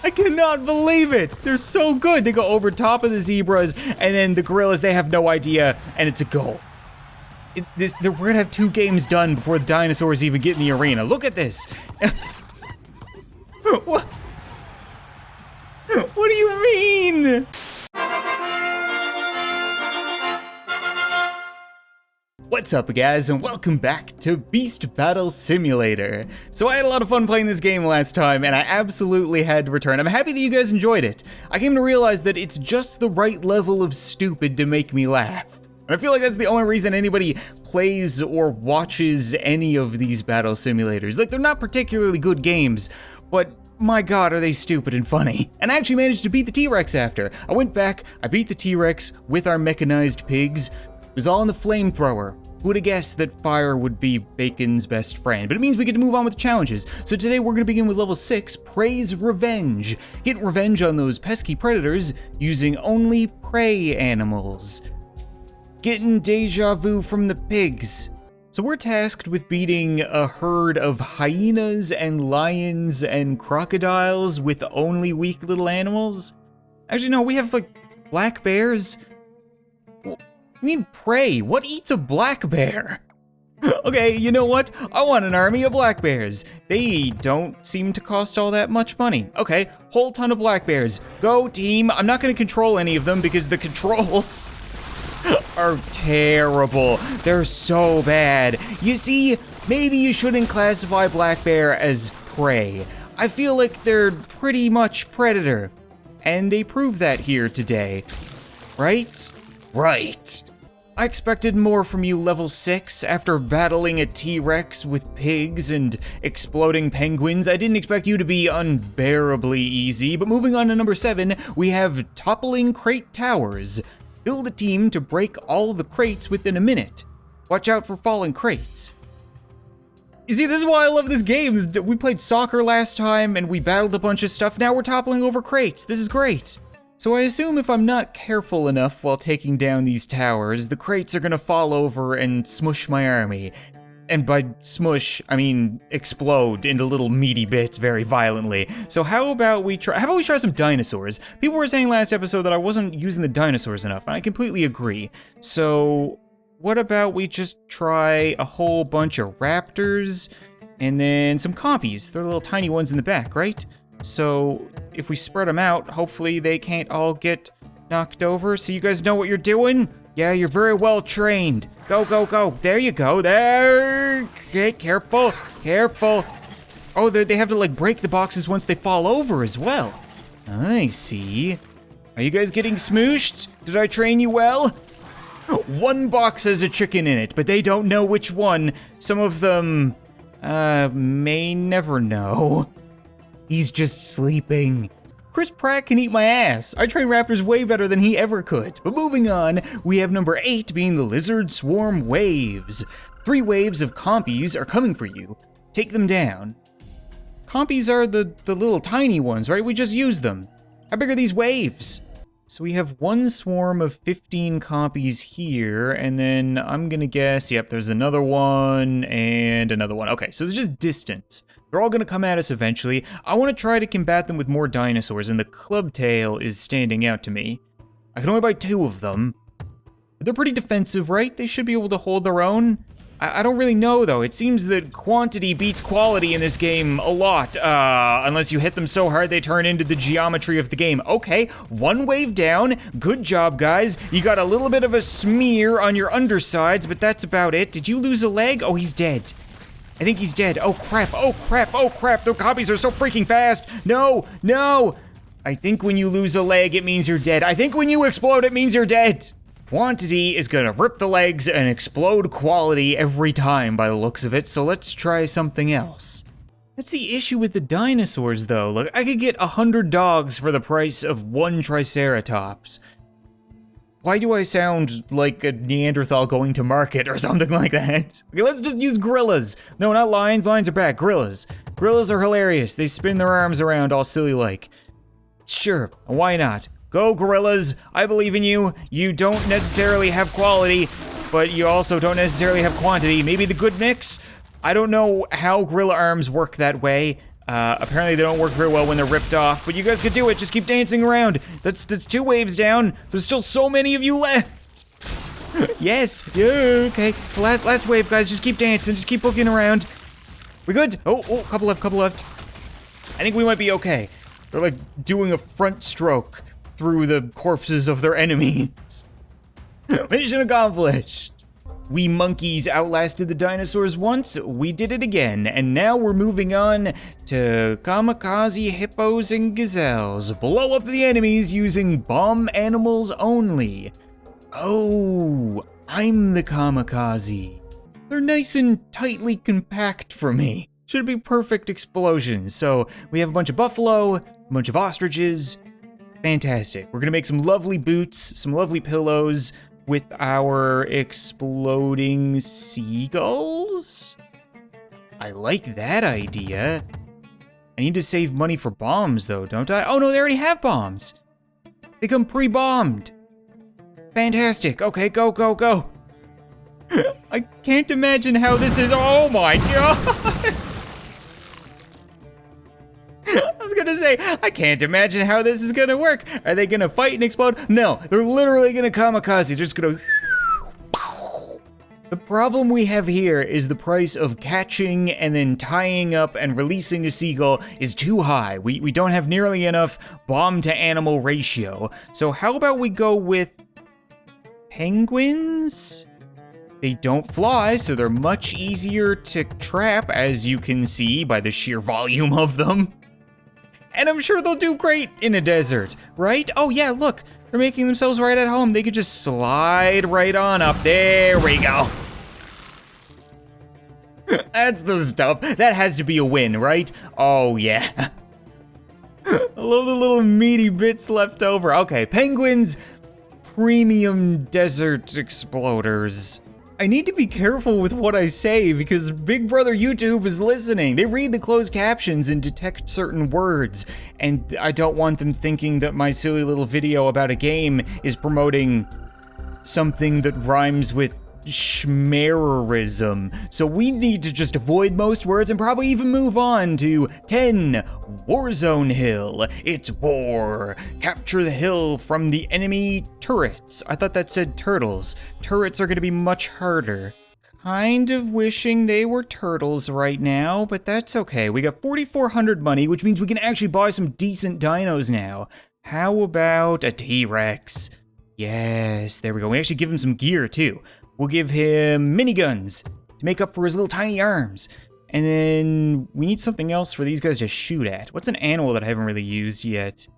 I cannot believe it. They're so good. They go over top of the zebras, and then the gorillas, they have no idea, and it's a goal. We're gonna have 2 games done before the dinosaurs even get in the arena. Look at this. What? What do you mean? What's up, guys, and welcome back to Beast Battle Simulator. So I had a lot of fun playing this game last time, and I absolutely had to return. I'm happy that you guys enjoyed it. I came to realize that it's just the right level of stupid to make me laugh. And I feel like that's the only reason anybody plays or watches any of these battle simulators. Like, they're not particularly good games, but my god, are they stupid and funny. And I actually managed to beat the T-Rex after. I went back, I beat the T-Rex with our mechanized pigs. It was all in the flamethrower. Who would have guessed that fire would be Bacon's best friend? But it means we get to move on with the challenges. So today we're gonna begin with level 6, Prey's Revenge. Get revenge on those pesky predators using only prey animals. Getting deja vu from the pigs. So we're tasked with beating a herd of hyenas and lions and crocodiles with only weak little animals. Actually, no, we have like black bears. I mean, prey, what eats a black bear? Okay, you know what? I want an army of black bears. They don't seem to cost all that much money. Okay, whole ton of black bears. Go team. I'm not gonna control any of them because the controls are terrible. They're so bad. You see, maybe you shouldn't classify black bear as prey. I feel like they're pretty much predator. And they prove that here today. Right? Right. I expected more from you, level 6. After battling a T-Rex with pigs and exploding penguins, I didn't expect you to be unbearably easy. But moving on to number 7, we have toppling crate towers. Build a team to break all the crates within a minute. Watch out for falling crates. You see, this is why I love this game. We played soccer last time and we battled a bunch of stuff. Now we're toppling over crates. This is great. So I assume if I'm not careful enough while taking down these towers, the crates are gonna fall over and smush my army. And by smush, I mean explode into little meaty bits very violently. So how about we try some dinosaurs? People were saying last episode that I wasn't using the dinosaurs enough, and I completely agree. So what about we just try a whole bunch of raptors and then some compies? They're the little tiny ones in the back, right? So if we spread them out, hopefully they can't all get knocked over. So you guys know what you're doing? Yeah, you're very well trained. Go, go, go. There you go. There. Okay, careful, careful. Oh, they have to like break the boxes once they fall over as well. I see. Are you guys getting smooshed? Did I train you well? One box has a chicken in it, but they don't know which one. Some of them, may never know. He's just sleeping. Chris Pratt can eat my ass. I train raptors way better than he ever could. But moving on, we have number 8 being the Lizard Swarm Waves. 3 waves of compies are coming for you. Take them down. Compies are the little tiny ones, right? We just used them. How big are these waves? So we have one swarm of 15 compies here, and then I'm gonna guess, yep, there's another one and another one. Okay, so it's just distance. They're all gonna come at us eventually. I wanna try to combat them with more dinosaurs, and the clubtail is standing out to me. I can only buy 2 of them. But they're pretty defensive, right? They should be able to hold their own. I don't really know though. It seems that quantity beats quality in this game a lot. Unless you hit them so hard they turn into the geometry of the game. Okay, 1 wave down. Good job, guys. You got a little bit of a smear on your undersides, but that's about it. Did you lose a leg? Oh, he's dead. I think he's dead. Oh crap, oh crap, oh crap. The copies are so freaking fast. No, no. I think when you lose a leg, it means you're dead. I think when you explode, it means you're dead. Quantity is gonna rip the legs and explode quality every time by the looks of it, so let's try something else. That's the issue with the dinosaurs though. Look, I could get 100 dogs for the price of 1 Triceratops. Why do I sound like a Neanderthal going to market or something like that? Okay, let's just use gorillas. No, not lions, lions are back, gorillas. Gorillas are hilarious, they spin their arms around all silly like. Sure, why not? Go gorillas, I believe in you. You don't necessarily have quality, but you also don't necessarily have quantity. Maybe the good mix? I don't know how gorilla arms work that way. Apparently they don't work very well when they're ripped off, but you guys could do it. Just keep dancing around. That's 2 waves down. There's still so many of you left. Yes, yeah, okay. Last wave, guys. Just keep dancing. Just keep looking around. We good? Oh, couple left. I think we might be okay. They're like doing a front stroke through the corpses of their enemies. Mission accomplished. We monkeys outlasted the dinosaurs once, we did it again, and now we're moving on to kamikaze hippos and gazelles. Blow up the enemies using bomb animals only. Oh, I'm the kamikaze. They're nice and tightly compact for me. Should be perfect explosions. So we have a bunch of buffalo, a bunch of ostriches. Fantastic. We're gonna make some lovely boots, some lovely pillows, with our exploding seagulls? I like that idea. I need to save money for bombs though, don't I? Oh no, they already have bombs. They come pre-bombed. Fantastic, okay, go. I can't imagine how this is, oh my God. I was gonna say, I can't imagine how this is gonna work. Are they gonna fight and explode? No, they're literally gonna kamikaze. They're just gonna... The problem we have here is the price of catching and then tying up and releasing a seagull is too high. We don't have nearly enough bomb to animal ratio. So how about we go with penguins? They don't fly, so they're much easier to trap, as you can see by the sheer volume of them. And I'm sure they'll do great in a desert, right? Oh yeah, look, they're making themselves right at home. They could just slide right on up. There we go. That's the stuff. That has to be a win, right? Oh yeah. I love the little meaty bits left over. Okay, penguins, premium desert exploders. I need to be careful with what I say because Big Brother YouTube is listening. They read the closed captions and detect certain words, and I don't want them thinking that my silly little video about a game is promoting something that rhymes with schmerism. So we need to just avoid most words and probably even move on to 10 Warzone Hill. It's war. Capture the hill from the enemy turrets. I thought that said turtles. Turrets are gonna be much harder. Kind of wishing they were turtles right now, but that's okay. We got 4,400 money, which means we can actually buy some decent dinos now. How about a T-Rex? Yes, there we go. We actually give him some gear too. We'll give him miniguns to make up for his little tiny arms. And then we need something else for these guys to shoot at. What's an animal that I haven't really used yet?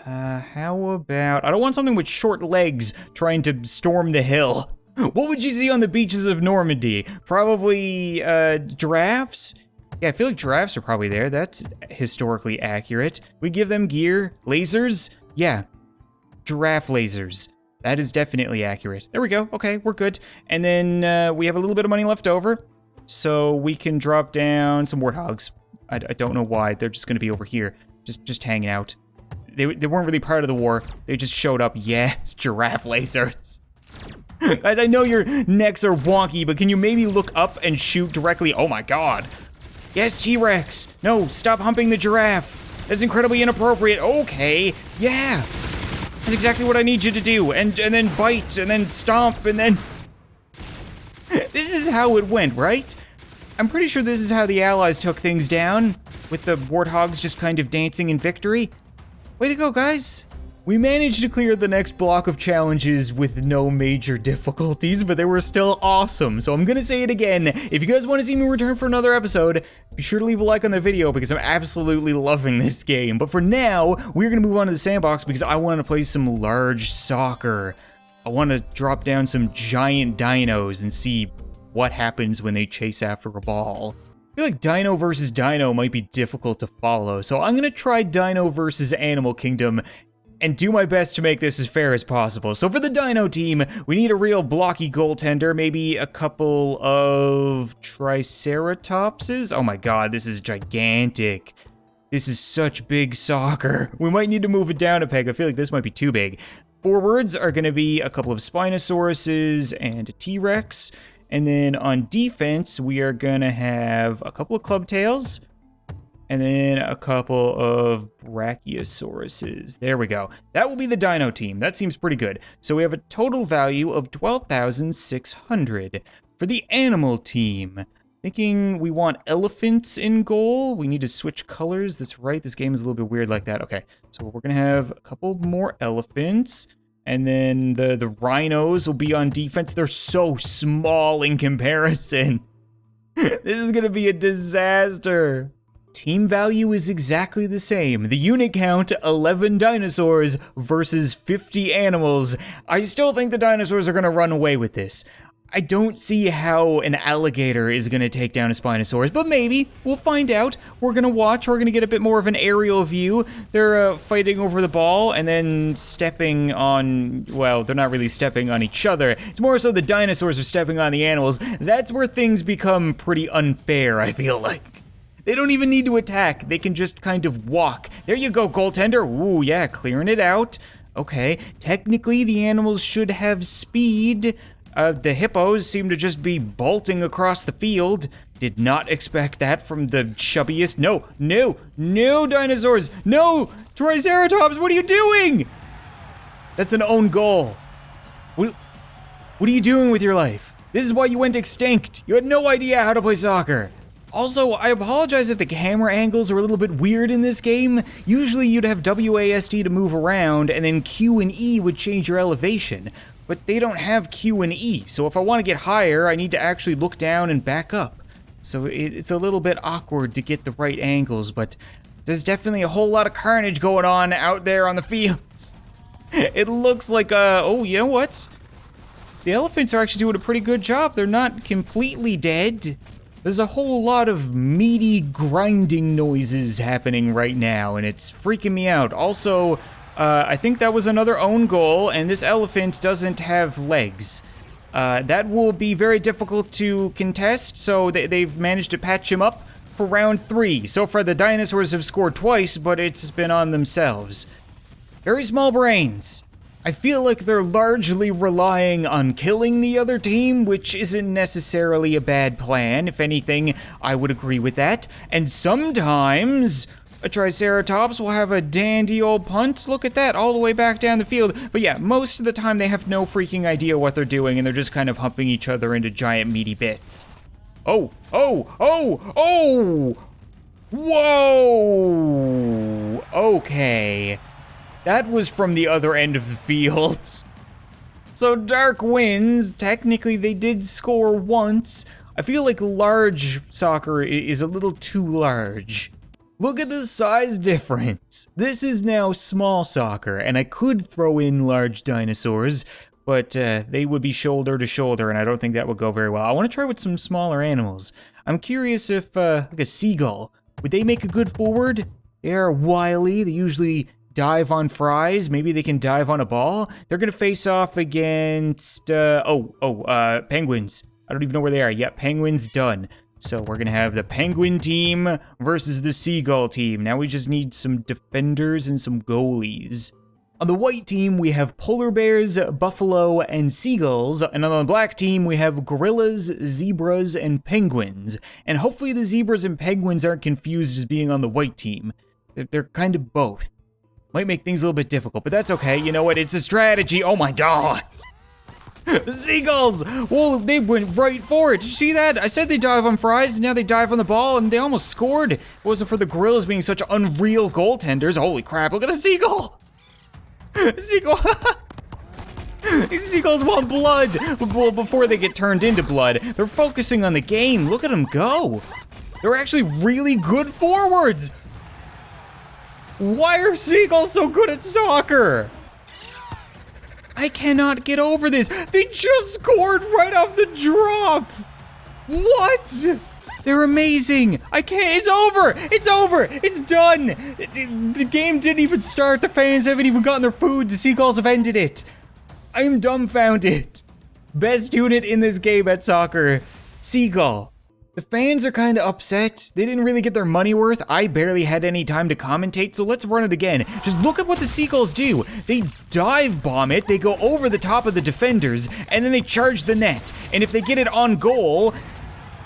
How about, I don't want something with short legs trying to storm the hill. What would you see on the beaches of Normandy? Probably giraffes? Yeah, I feel like giraffes are probably there. That's historically accurate. We give them gear, lasers. Yeah, giraffe lasers. That is definitely accurate. There we go. Okay, we're good. And then we have a little bit of money left over, so we can drop down some warthogs. I don't know why. They're just going to be over here, just hanging out. They weren't really part of the war. They just showed up. Yes, giraffe lasers. Guys, I know your necks are wonky, but can you maybe look up and shoot directly? Oh my God. Yes, T-Rex. No, stop humping the giraffe. That's incredibly inappropriate. Okay, yeah. That's exactly what I need you to do, and then bite, and then stomp, and then... This is how it went, right? I'm pretty sure this is how the Allies took things down, with the warthogs just kind of dancing in victory. Way to go, guys. We managed to clear the next block of challenges with no major difficulties, but they were still awesome. So I'm gonna say it again. If you guys want to see me return for another episode, be sure to leave a like on the video because I'm absolutely loving this game. But for now, we're gonna move on to the sandbox because I want to play some large soccer. I want to drop down some giant dinos and see what happens when they chase after a ball. I feel like Dino versus Dino might be difficult to follow, so I'm gonna try Dino versus Animal Kingdom and do my best to make this as fair as possible. So for the Dino team, we need a real blocky goaltender, maybe a couple of Triceratopses. Oh my God, this is gigantic. This is such big soccer. We might need to move it down a peg. I feel like this might be too big. Forwards are gonna be a couple of Spinosauruses and a T-Rex. And then on defense, we are gonna have a couple of Clubtails, and then a couple of brachiosauruses. There we go. That will be the dino team. That seems pretty good. So we have a total value of 12,600. For the animal team, thinking we want elephants in goal. We need to switch colors. That's right, this game is a little bit weird like that. Okay, so we're gonna have a couple more elephants. And then the rhinos will be on defense. They're so small in comparison. This is gonna be a disaster. Team value is exactly the same. The unit count, 11 dinosaurs versus 50 animals. I still think the dinosaurs are gonna run away with this. I don't see how an alligator is gonna take down a Spinosaurus, but maybe. We'll find out. We're gonna watch. We're gonna get a bit more of an aerial view. They're fighting over the ball and then stepping on, well, they're not really stepping on each other. It's more so the dinosaurs are stepping on the animals. That's where things become pretty unfair, I feel like. They don't even need to attack. They can just kind of walk. There you go, goaltender. Ooh, yeah, clearing it out. Okay, technically the animals should have speed. The hippos seem to just be bolting across the field. Did not expect that from the chubbiest. No, dinosaurs. No, Triceratops, what are you doing? That's an own goal. What are you doing with your life? This is why you went extinct. You had no idea how to play soccer. Also, I apologize if the camera angles are a little bit weird in this game. Usually you'd have WASD to move around, and then Q and E would change your elevation. But they don't have Q and E, so if I want to get higher, I need to actually look down and back up. So it's a little bit awkward to get the right angles, but there's definitely a whole lot of carnage going on out there on the fields. It looks like, oh, you know what? The elephants are actually doing a pretty good job. They're not completely dead. There's a whole lot of meaty grinding noises happening right now, and it's freaking me out. Also, I think that was another own goal, and this elephant doesn't have legs. That will be very difficult to contest, so they've managed to patch him up for round 3. So far, the dinosaurs have scored twice, but it's been on themselves. Very small brains. I feel like they're largely relying on killing the other team, which isn't necessarily a bad plan. If anything, I would agree with that. And sometimes a Triceratops will have a dandy old punt. Look at that, all the way back down the field. But yeah, most of the time they have no freaking idea what they're doing, and they're just kind of humping each other into giant meaty bits. Oh! Whoa! Okay. That was from the other end of the field. So Dark wins. Technically, they did score once. I feel like large soccer is a little too large. Look at the size difference. This is now small soccer, and I could throw in large dinosaurs, but they would be shoulder to shoulder, and I don't think that would go very well. I want to try with some smaller animals. I'm curious if, like a seagull, would they make a good forward? They are wily. They usually dive on fries. Maybe they can dive on a ball. They're gonna face off against, penguins. I don't even know where they are. Yeah, penguins done. So we're gonna have the penguin team versus the seagull team. Now we just need some defenders and some goalies. On the white team, we have polar bears, buffalo, and seagulls. And on the black team, we have gorillas, zebras, and penguins. And hopefully the zebras and penguins aren't confused as being on the white team. They're kind of both. Might make things a little bit difficult, but that's okay. You know what? It's a strategy. Oh my god. The seagulls! Whoa, they went right for it. Did you see that? I said they dive on fries, and now they dive on the ball, and they almost scored. If it wasn't for the gorillas being such unreal goaltenders. Holy crap, look at the seagull! Seagull. These seagulls want blood. Well, before they get turned into blood, they're focusing on the game. Look at them go. They're actually really good forwards. Why are seagulls so good at soccer? I cannot get over this. They just scored right off the drop. What? They're amazing. I can't, it's over. It's over. It's done. The game didn't even start. The fans haven't even gotten their food. The seagulls have ended it. I'm dumbfounded. Best unit in this game at soccer, seagull. The fans are kind of upset. They didn't really get their money worth. I barely had any time to commentate, so let's run it again. Just look at what the seagulls do. They dive bomb it, they go over the top of the defenders, and then they charge the net. And if they get it on goal,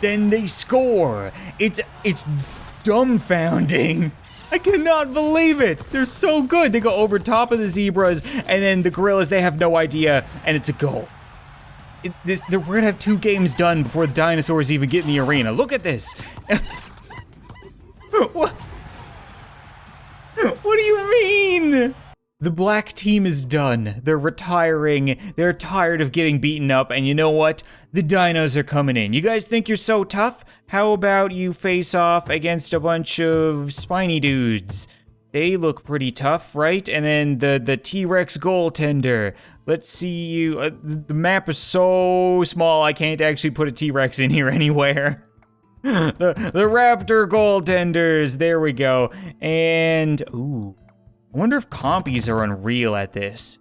then they score. It's dumbfounding. I cannot believe it. They're so good. They go over top of the zebras, and then the gorillas, they have no idea, and it's a goal. We're gonna have 2 games done before the dinosaurs even get in the arena. Look at this. What? What do you mean? The black team is done. They're retiring. They're tired of getting beaten up, and you know what? The dinos are coming in. You guys think you're so tough? How about you face off against a bunch of spiny dudes? They look pretty tough, right? And then the T-Rex goaltender. Let's see you. The map is so small, I can't actually put a T-Rex in here anywhere. The raptor goaltenders. There we go. And ooh. I wonder if compies are unreal at this.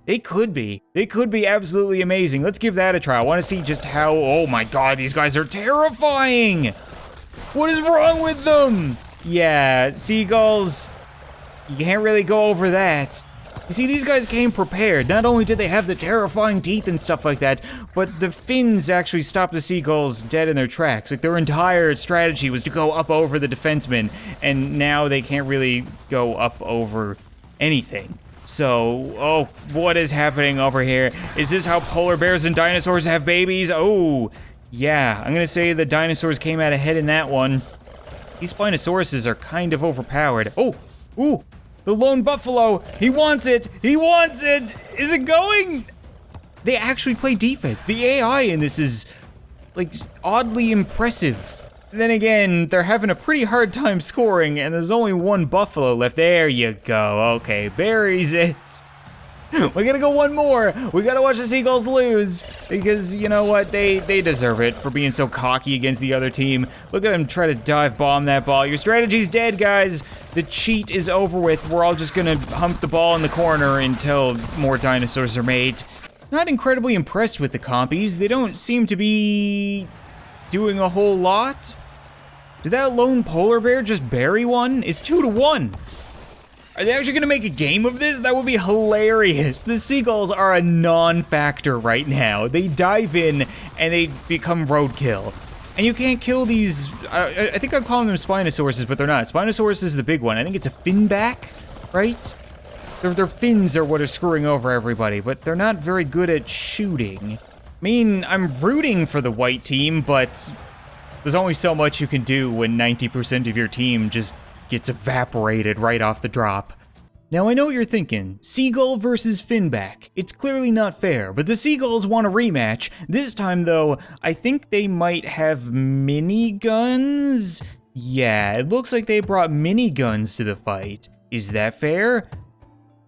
They could be. They could be absolutely amazing. Let's give that a try. I want to see just how, oh my god, these guys are terrifying. What is wrong with them? Yeah, seagulls, you can't really go over that. You see, these guys came prepared. Not only did they have the terrifying teeth and stuff like that, but the fins actually stopped the seagulls dead in their tracks. Like, their entire strategy was to go up over the defensemen, and now they can't really go up over anything. So, oh, what is happening over here? Is this how polar bears and dinosaurs have babies? Oh, yeah, I'm gonna say the dinosaurs came out ahead in that one. These Spinosauruses are kind of overpowered. Oh, ooh. The lone buffalo, he wants it! He wants it! Is it going? They actually play defense. The AI in this is, like, oddly impressive. Then again, they're having a pretty hard time scoring, and there's only 1 buffalo left. There you go. Okay, buries it. We gotta go 1 more. We gotta watch the Seagulls lose, because you know what? They deserve it for being so cocky against the other team. Look at them try to dive bomb that ball. Your strategy's dead, guys. The cheat is over with. We're all just gonna hump the ball in the corner until more dinosaurs are made. Not incredibly impressed with the compies. They don't seem to be doing a whole lot. Did that lone polar bear just bury one? It's 2-1. Are they actually gonna make a game of this? That would be hilarious. The seagulls are a non-factor right now. They dive in and they become roadkill. And you can't kill these, I think I'm calling them Spinosauruses, but they're not. Spinosaurus is the big one. I think it's a finback, right? Their fins are what are screwing over everybody, but they're not very good at shooting. I mean, I'm rooting for the white team, but there's only so much you can do when 90% of your team just gets evaporated right off the drop. Now I know what you're thinking, Seagull versus Finback. It's clearly not fair, but the Seagulls want a rematch. This time though, I think they might have miniguns? Yeah, it looks like they brought miniguns to the fight. Is that fair?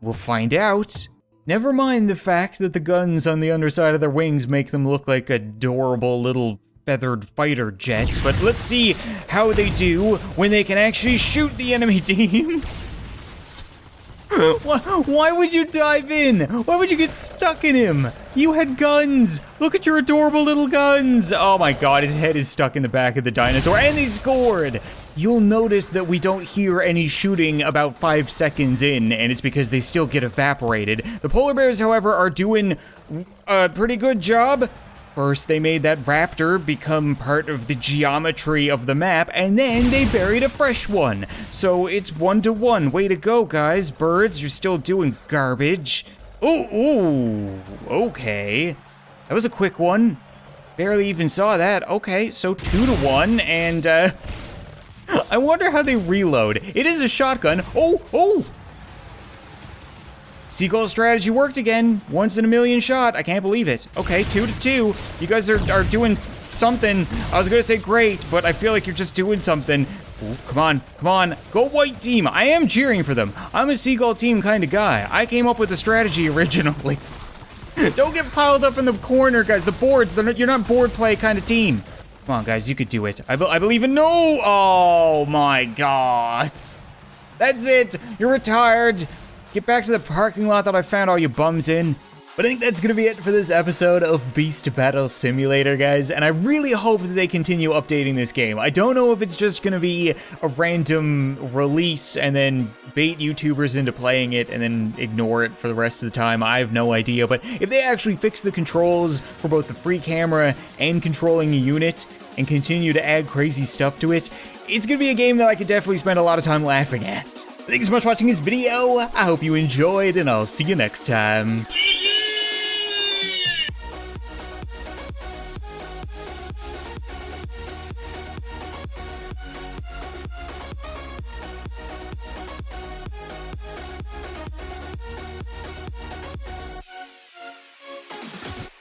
We'll find out. Never mind the fact that the guns on the underside of their wings make them look like adorable little feathered fighter jets, but let's see how they do when they can actually shoot the enemy team. Why would you dive in? Why would you get stuck in him? You had guns. Look at your adorable little guns. Oh my god, his head is stuck in the back of the dinosaur, and they scored. You'll notice that we don't hear any shooting about 5 seconds in, and it's because they still get evaporated. The polar bears, however, are doing a pretty good job. First, they made that raptor become part of the geometry of the map, and then they buried a fresh one. So it's 1-1. Way to go, guys. Birds, you're still doing garbage. Ooh, okay. That was a quick one. Barely even saw that. Okay, so 2-1, and I wonder how they reload. It is a shotgun. Oh! Seagull strategy worked again. Once in a million shot. I can't believe it. Okay, 2-2. You guys are doing something. I was gonna say great, but I feel like you're just doing something. Ooh, come on. Go white team. I am cheering for them. I'm a Seagull team kind of guy. I came up with the strategy originally. Don't get piled up in the corner, guys. The boards, you're not board play kind of team. Come on, guys, you could do it. I believe in no. Oh my god. That's it. You're retired. Get back to the parking lot that I found all you bums in. But I think that's gonna be it for this episode of Beast Battle Simulator, guys, and I really hope that they continue updating this game. I don't know if it's just gonna be a random release and then bait YouTubers into playing it and then ignore it for the rest of the time. I have no idea, but if they actually fix the controls for both the free camera and controlling a unit, and continue to add crazy stuff to it, it's gonna be a game that I could definitely spend a lot of time laughing at. Thanks so much for watching this video, I hope you enjoyed, and I'll see you next time.